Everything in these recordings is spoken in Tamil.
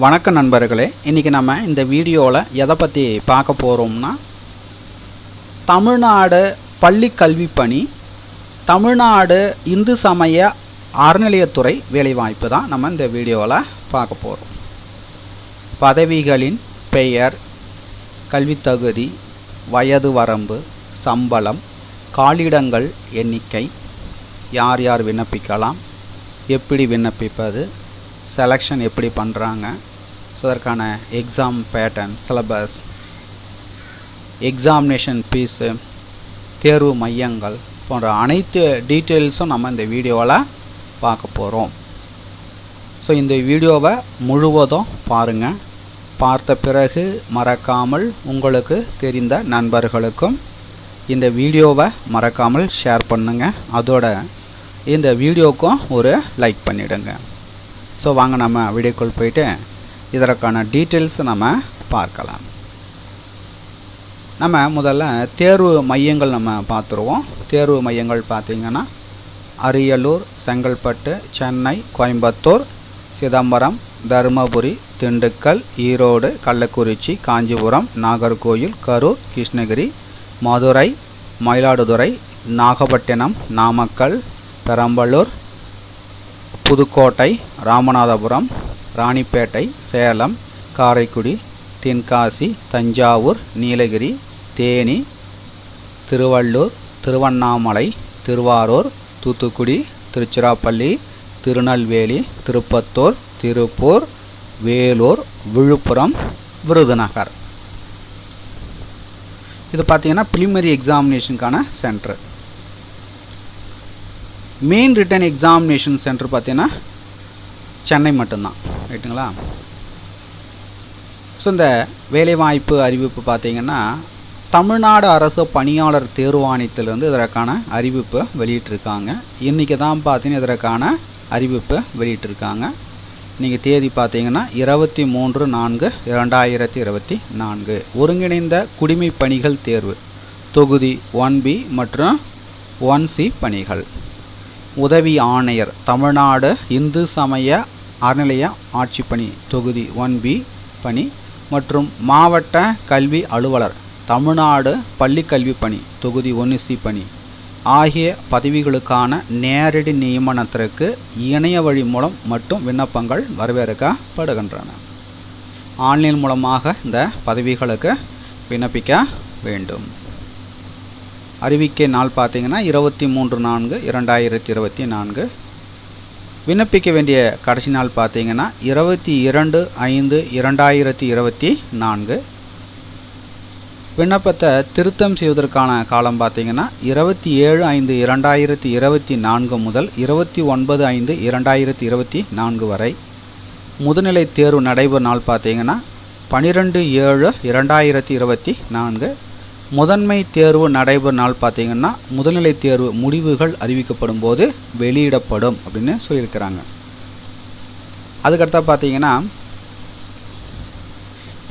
வணக்கம் நண்பர்களே, இன்றைக்கி நம்ம இந்த வீடியோவில் எதை பற்றி பார்க்க போகிறோம்னா, தமிழ்நாடு பள்ளி கல்வி பணி, தமிழ்நாடு இந்து சமய அறநிலையத்துறை வேலைவாய்ப்பு தான் நம்ம இந்த வீடியோவில் பார்க்க போகிறோம். பதவிகளின் பெயர், கல்வித் தகுதி, வயது வரம்பு, சம்பளம், காலிடங்கள் எண்ணிக்கை, யார் யார் விண்ணப்பிக்கலாம், எப்படி விண்ணப்பிப்பது, செலெக்ஷன் எப்படி பண்ணுறாங்க, ஸோ அதற்கான exam pattern, syllabus, examination fees, தேர்வு மையங்கள் போன்ற அனைத்து டீட்டெயில்ஸும் நம்ம இந்த வீடியோவில் பார்க்க போகிறோம். ஸோ இந்த வீடியோவை முழுவதும் பாருங்கள். பார்த்த பிறகு மறக்காமல் உங்களுக்கு தெரிந்த நண்பர்களுக்கும் இந்த வீடியோவை மறக்காமல் ஷேர் பண்ணுங்கள். அதோட இந்த வீடியோவுக்கும் ஒரு லைக் பண்ணிவிடுங்க. ஸோ வாங்க நம்ம வீடியோக்குள் போயிட்டு இதற்கான டீட்டெயில்ஸ் நம்ம பார்க்கலாம். நம்ம முதல்ல தேர்வு மையங்கள் நம்ம பார்த்துருவோம். தேர்வு மையங்கள் பார்த்திங்கன்னா அரியலூர், செங்கல்பட்டு, சென்னை, கோயம்புத்தூர், சிதம்பரம், தருமபுரி, திண்டுக்கல், ஈரோடு, கள்ளக்குறிச்சி, காஞ்சிபுரம், நாகர்கோயில், கரூர், கிருஷ்ணகிரி, மதுரை, மயிலாடுதுறை, நாகப்பட்டினம், நாமக்கல், பெரம்பலூர், புதுக்கோட்டை, ராமநாதபுரம், ராணிப்பேட்டை, சேலம், காரைக்குடி, தென்காசி, தஞ்சாவூர், நீலகிரி, தேனி, திருவள்ளூர், திருவண்ணாமலை, திருவாரூர், தூத்துக்குடி, திருச்சிராப்பள்ளி, திருநெல்வேலி, திருப்பத்தூர், திருப்பூர், வேலூர், விழுப்புரம், விருதுநகர். இது பார்த்திங்கன்னா ப்ரிலிமினரி எக்ஸாமினேஷனுக்கான centre. Main written examination centre பார்த்தீங்கன்னா சென்னை மட்டும்தான், ரைட்டுங்களா? ஸோ இந்த வேலைவாய்ப்பு அறிவிப்பு பார்த்திங்கன்னா தமிழ்நாடு அரசு பணியாளர் தேர்வாணையத்திலிருந்து இதற்கான அறிவிப்பு வெளியிட்டிருக்காங்க. இன்றைக்கி தான் பார்த்தீங்கன்னா இதற்கான அறிவிப்பு வெளியிட்டிருக்காங்க. இன்றைக்கி தேதி பார்த்திங்கன்னா 23/4/2024. ஒருங்கிணைந்த குடிமை பணிகள் தேர்வு தொகுதி 1B மற்றும் 1C பணிகள். உதவி ஆணையர் தமிழ்நாடு இந்து சமய அறநிலைய ஆட்சிப்பணி தொகுதி 1B பணி மற்றும் மாவட்ட கல்வி அலுவலர் தமிழ்நாடு பள்ளி கல்வி பணி தொகுதி 1C பணி ஆகிய பதவிகளுக்கான நேரடி நியமனத்திற்கு இணைய வழி மூலம் மட்டும் விண்ணப்பங்கள் வரவேற்கப்படுகின்றன. ஆன்லைன் மூலமாக இந்த பதவிகளுக்கு விண்ணப்பிக்க வேண்டும். அறிவிக்கை நாள் பார்த்திங்கன்னா 23/4/2024. விண்ணப்பிக்க வேண்டிய கடைசி நாள் பார்த்திங்கன்னா 22/5/2024. விண்ணப்பத்தை திருத்தம் செய்வதற்கான காலம் பார்த்திங்கன்னா 27/5/2024 முதல் 29/5/2024 வரை. முதுநிலை தேர்வு நடைபெறும் நாள் பார்த்திங்கன்னா 12/7/2024. முதன்மை தேர்வு நடைபெறும் நாள் பார்த்திங்கன்னா முதல்நிலை தேர்வு முடிவுகள் அறிவிக்கப்படும் போது வெளியிடப்படும் அப்படின்னு சொல்லியிருக்கிறாங்க. அதுக்கடுத்த பார்த்திங்கன்னா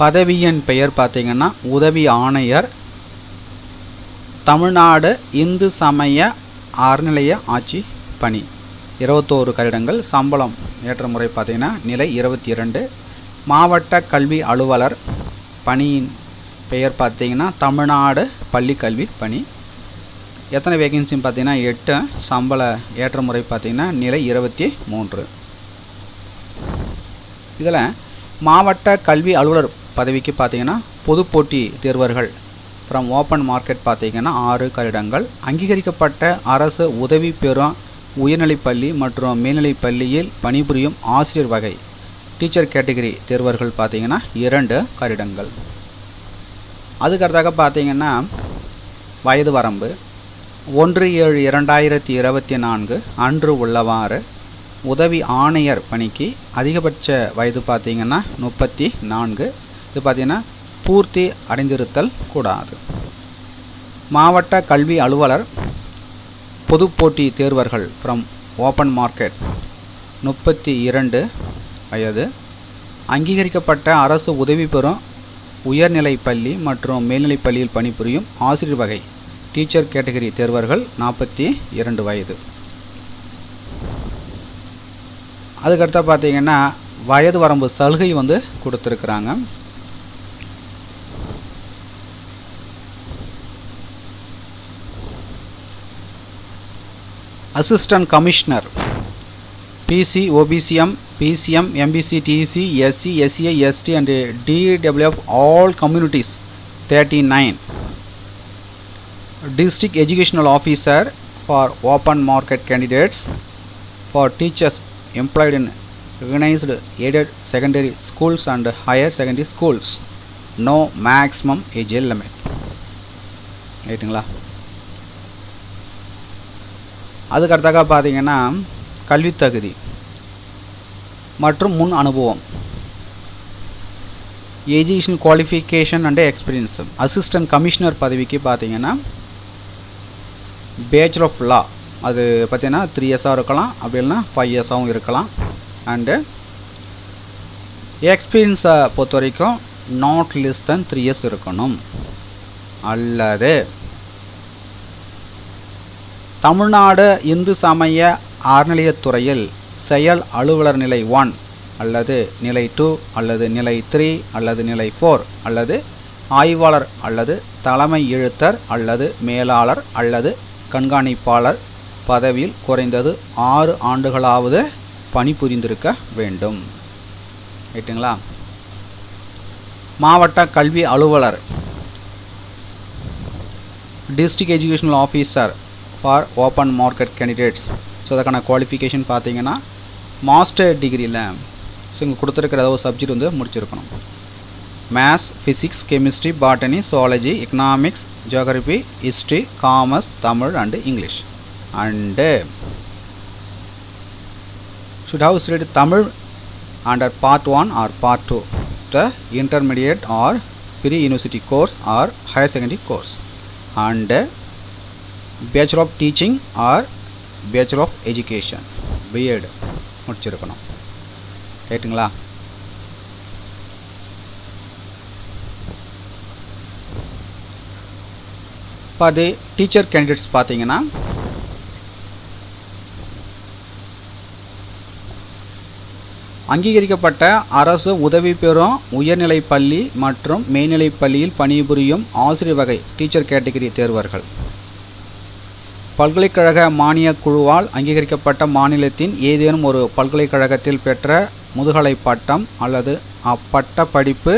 பதவியின் பெயர் பார்த்திங்கன்னா உதவி ஆணையர் தமிழ்நாடு இந்து சமய அறநிலைய ஆட்சி பணி 21 கட்டிடங்கள். சம்பளம் ஏற்ற முறை பார்த்திங்கன்னா நிலை 22. மாவட்ட கல்வி அலுவலர் பணியின் பெயர் பார்த்திங்கன்னா தமிழ்நாடு பள்ளி கல்வி பணி. எத்தனை வேகன்சி பார்த்திங்கன்னா 8. சம்பள ஏற்ற முறை பார்த்திங்கன்னா நிலை 23. இதில் மாவட்ட கல்வி அலுவலர் பதவிக்கு பார்த்திங்கன்னா பொது போட்டி தேர்வர்கள் ஃப்ரம் ஓப்பன் மார்க்கெட் பார்த்திங்கன்னா 6 கட்டிடங்கள். அங்கீகரிக்கப்பட்ட அரசு உதவி பெறும் உயர்நிலைப்பள்ளி மற்றும் மேல்நிலைப்பள்ளியில் பணிபுரியும் ஆசிரியர் வகை டீச்சர் கேட்டகரி தேர்வர்கள் பார்த்திங்கன்னா 2 கட்டிடங்கள். அதுக்கடுத்தாக பார்த்திங்கன்னா வயது வரம்பு 1/7/2024 அன்று உள்ளவாறு உதவி ஆணையர் பணிக்கு அதிகபட்ச வயது பார்த்திங்கன்னா 34. இது பார்த்திங்கன்னா பூர்த்தி அடைந்திருத்தல் கூடாது. மாவட்ட கல்வி அலுவலர் பொது போட்டி தேர்வர்கள் ஃப்ரம் ஓப்பன் மார்க்கெட் 32 வயது. அங்கீகரிக்கப்பட்ட அரசு உதவி பெறும் உயர்நிலைப்பள்ளி மற்றும் மேல்நிலைப்பள்ளியில் பணிபுரியும் ஆசிரியர் வகை டீச்சர் கேட்டகரி தேர்வர்கள் 42 வயது. அதுக்கடுத்து பார்த்தீங்கன்னா வயது வரம்பு சலுகை வந்து கொடுத்துருக்குறாங்க. Assistant commissioner BC, OBCM, PCM, MBC, TC, SC, SCA, ST and DWF all communities 39. District Educational Officer for open market candidates for teachers employed in recognized aided secondary schools and higher secondary schools. No maximum age limit. ரைட்டுங்களா? அதுக்கு அடுத்தாக பார்த்தீங்கன்னா கல்வி தகுதி மற்றும் முன் அனுபவம், education qualification and experience. Assistant commissioner பதவிக்கு பார்த்தீங்கன்னா பேச்சுலர் ஆஃப் லா, அது பார்த்தீங்கன்னா 3 இயர்ஸாக இருக்கலாம், அப்படி இல்லைனா 5 இயர்ஸாகவும் இருக்கலாம். அண்டு எக்ஸ்பீரியன்ஸை பொறுத்த வரைக்கும் நாட் லெஸ் தென் 3 இயர்ஸ் இருக்கணும். அல்லது தமிழ்நாடு இந்து சமய அறநிலையத்துறையில் செயல் அலுவலர் நிலை 1 அல்லது நிலை 2 அல்லது நிலை 3 அல்லது நிலை 4 அல்லது ஆய்வாளர் அல்லது தலைமை எழுத்தர் அல்லது மேலாளர் அல்லது கண்காணிப்பாளர் பதவியில் குறைந்தது 6 ஆண்டுகளாவது பணிபுரிந்திருக்க வேண்டும். ரைட்டுங்களா? மாவட்ட கல்வி அலுவலர் district educational officer for open market candidates. So அதுக்கான குவாலிஃபிகேஷன் பார்த்தீங்கன்னா மாஸ்டர் டிகிரியில் ஸோ இங்கே கொடுத்துருக்கிற ஏதோ சப்ஜெக்ட் வந்து முடிச்சிருக்கணும். Maths, physics, chemistry, botany, zoology, economics, geography, history, commerce, Tamil and English. And should have studied Tamil under part 1 or part 2, the intermediate or pre-university course or higher secondary course, and Bachelor of Teaching or Bachelor of Education B.Ed முடிச்சிருக்கணும். ரைட்டுங்களா? இப்போ அது டீச்சர் கேண்டிடேட்ஸ் பார்த்தீங்கன்னா அங்கீகரிக்கப்பட்ட அரசு உதவி பெறும் உயர்நிலை பள்ளி மற்றும் மேல்நிலை பள்ளியில் பணிபுரியும் ஆசிரியர் வகை டீச்சர் கேட்டகரி தேர்வர்கள் பல்கலைக்கழக மானியக் குழுவால் அங்கீகரிக்கப்பட்ட மாநிலத்தின் ஏதேனும் ஒரு பல்கலைக்கழகத்தில் பெற்ற முதுகலை பட்டம் அல்லது அப்பட்ட படிப்பு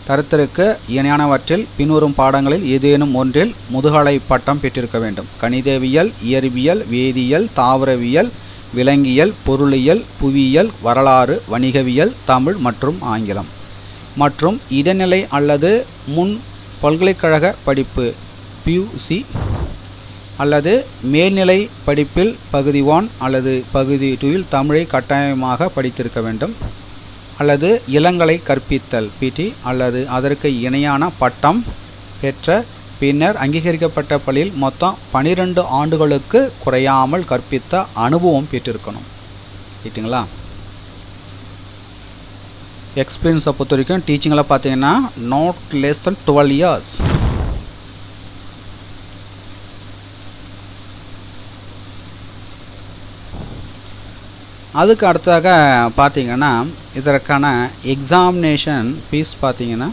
தரத்திற்கு இணையானவற்றில் பின்வரும் பாடங்களில் ஏதேனும் ஒன்றில் முதுகலை பட்டம் பெற்றிருக்க வேண்டும். கணிதவியல், இயற்பியல், வேதியியல், தாவரவியல், விலங்கியல், பொருளியல், புவியியல், வரலாறு, வணிகவியல், தமிழ் மற்றும் ஆங்கிலம். மற்றும் இடைநிலை அல்லது முன் பல்கலைக்கழக படிப்பு PUC அல்லது மேல்நிலை படிப்பில் பகுதி 1 அல்லது பகுதி 2இல் தமிழை கட்டாயமாக படித்திருக்க வேண்டும். அல்லது இளங்கலை கற்பித்தல் PT அல்லது அதற்கு இணையான பட்டம் பெற்ற பின்னர் அங்கீகரிக்கப்பட்ட பள்ளியில் மொத்தம் 12 ஆண்டுகளுக்கு குறையாமல் கற்பித்த அனுபவம் பெற்றிருக்கணும். ரைட்டுங்களா? எக்ஸ்பீரியன்ஸை பொறுத்த வரைக்கும் டீச்சிங்கில் பார்த்தீங்கன்னா நாட் லெஸ் தென் 12 இயர்ஸ். அதுக்கு அடுத்ததாக பார்த்தீங்கன்னா இதற்கான எக்ஸாமினேஷன் ஃபீஸ் பார்த்தீங்கன்னா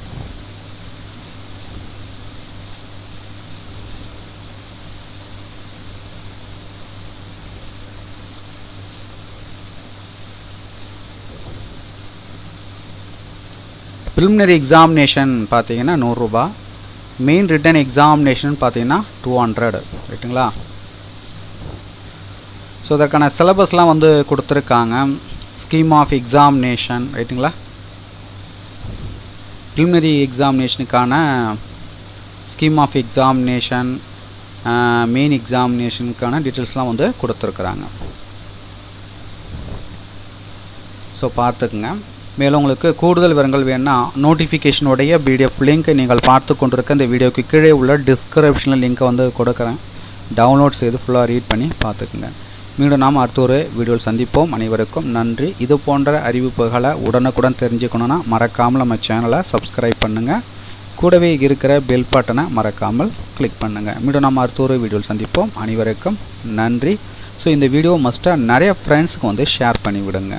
ப்ரிலிமினரி எக்ஸாமினேஷன் பார்த்தீங்கன்னா 100 ரூபா, மெயின் ரிட்டன் எக்ஸாமினேஷன் பார்த்தீங்கன்னா 200. ரைட்டுங்களா? ஸோ அதற்கான சிலபஸ்லாம் வந்து கொடுத்துருக்காங்க. Scheme of examination. ரைட்டுங்களா? ப்ரிலிமினரி எக்ஸாமினேஷனுக்கான ஸ்கீம் ஆஃப் எக்ஸாமினேஷன், மெயின் எக்ஸாமினேஷனுக்கான டீட்டெயில்ஸ்லாம் வந்து கொடுத்துருக்குறாங்க. ஸோ பார்த்துக்குங்க. மேலும் உங்களுக்கு கூடுதல் விவரங்கள் வேணுன்னா நோட்டிஃபிகேஷனுடைய PDF லிங்க் நீங்கள் பார்த்து கொண்டிருக்க இந்த வீடியோக்கு கீழே உள்ள டிஸ்கிரிப்ஷனில் லிங்க்கை வந்து கொடுக்குறேன். டவுன்லோட் செய்து ஃபுல்லாக ரீட் பண்ணி பார்த்துக்குங்க. மீண்டும் நாம் அடுத்த ஒரு வீடியோவில் சந்திப்போம். அனைவருக்கும் நன்றி. இது போன்ற அறிவிப்புகளை உடனுக்குடன் தெரிஞ்சுக்கணுன்னா மறக்காமல் நம்ம சேனலை சப்ஸ்கிரைப் பண்ணுங்கள். கூடவே இருக்கிற பெல் பட்டனை மறக்காமல் கிளிக் பண்ணுங்கள். மீண்டும் நாம் அடுத்த ஒரு வீடியோவில் சந்திப்போம். அனைவருக்கும் நன்றி. ஸோ இந்த வீடியோ மஸ்ட்டாக நிறைய ஃப்ரெண்ட்ஸுக்கு வந்து ஷேர் பண்ணிவிடுங்க.